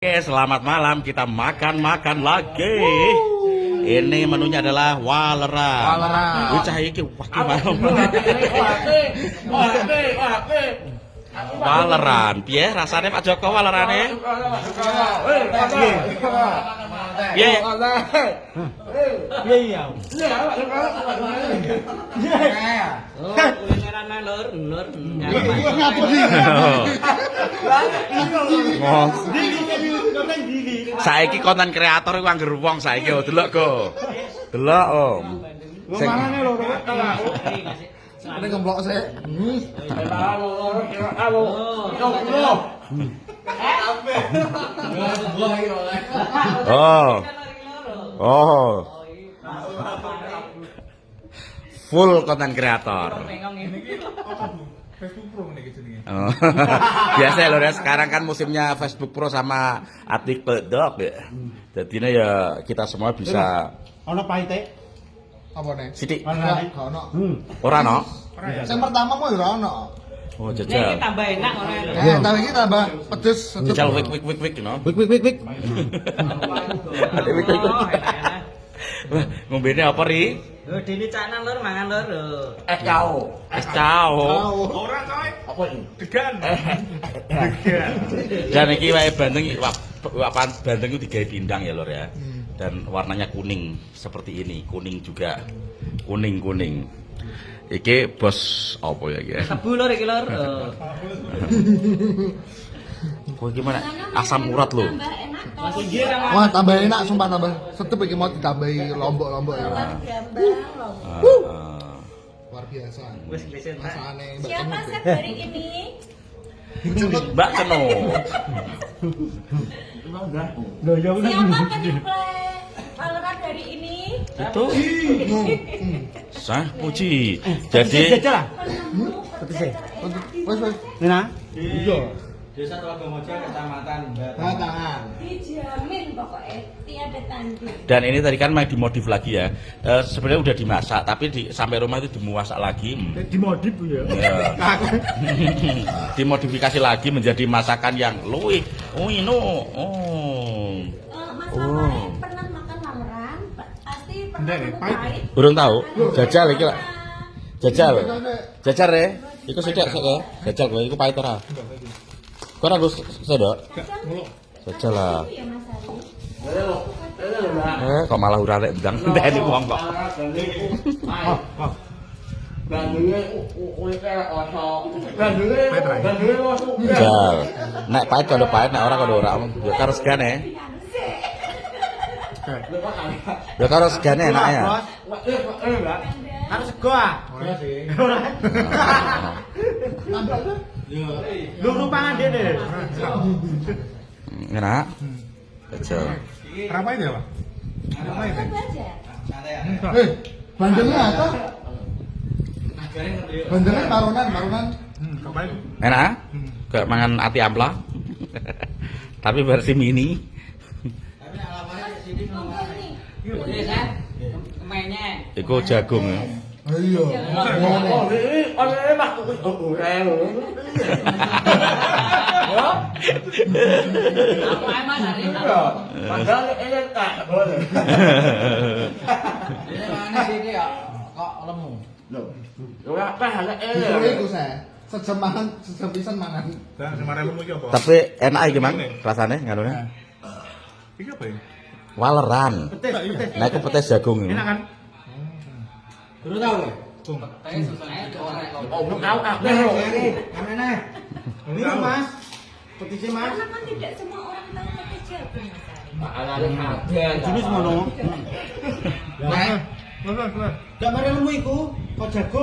Oke, selamat malam. Kita makan lagi. Ini menunya adalah waleran. Bocah iki waktu malam. Waleran. Piye rasane Pak Joko walerane? Piye? Iya. Saiki konten kreator iku angger wong saiki delok go. Delok Om. Sing Ini gemblok sih. Oh. Full konten kreator. Facebook Pro nih jenenge. Oh. Biasa lho ya, sekarang kan musimnya Facebook Pro sama artikel dok ya. Jadinya ya kita semua bisa. Ono pahite? Apa nih? Sidik. Enggak ono. Ora no? Yang pertama mau ora ono. Oh Ini jajal. tambah enak ngono ya. Ya, tapi kita tambah pedes. Jajal wik no. Wik. Ada wik. Wah, ngombene apa ri? Lho dene cakna lur mangan lur. Es cao. Es cao. Ora coy. Apa ini? Degan. Dan iki wae bandeng bandeng itu digawe pindang ya lur ya. Dan warnanya kuning seperti ini, kuning juga. Kuning. Iki bos apa ya iki? Tebu lur iki lur. Kok gimana? Asam urat lo. Masih girang. Wah, tambah enak sumpah tambah. Setep iki mau ditambahi lombok-lombok ya. Luar biasa. Wis glesen ta. Rasane Siapa chef hari ini? Mbak Cenut. Siapa penyuplai waleran hari ini? Itu. Sah puji. Jadi Wes. Nina? Desa Telagomojo Kecamatan Tangan. Dijamin pokoknya tiada tanding. dan ini tadi kan main dimodif lagi ya. Sebenarnya udah dimasak tapi sampai rumah itu dimasak lagi. Dimodif ya. Ya. Dimodifikasi lagi menjadi masakan yang luwih. Oh. Mas Lamaran pernah makan lamaran? Pasti pernah nemu pahit. Burung tahu? Jajal iki lah. Jajal re. Iku sithik sok ya. Jajal kowe iku pahit ora? Kok ora Gus sedok? Jajal lah. Ya Mas Ari. Kok malah urare ndang ndeni wong kok. Jal. Nek pahit kalau pahit, nek ora kalau ora. Ya karo segane. Ya karo segane enak ya. Harus sego ah. Ora sih. Lu rupangan dene. Enak. Jajal. Berapa itu ya, Pak? Berapa itu? Coba aja. Bandengnya apa? Bandengnya maronan. Enak? Kayak mangan ati ampla. Tapi versi mini. Monggo nih. Wis kan. Kemenye. Iku jagung ya. Iya. Apa emang hari ini? Ini mana sini ya? Kok lemu? Iku saya. Sejam pisan mangan. Tapi enak iki Mang rasane nganune. Iki apa ya? Waleran. Nah iku petis jagung. Enak kan? Baru tahu ya? Petis susahnya goreng. Ini Mas. Petisnya Mas. Karena kan tidak semua orang tahu petis jagung Mas Ari. Jenis mono. Gak mari lemu iku, kok jago.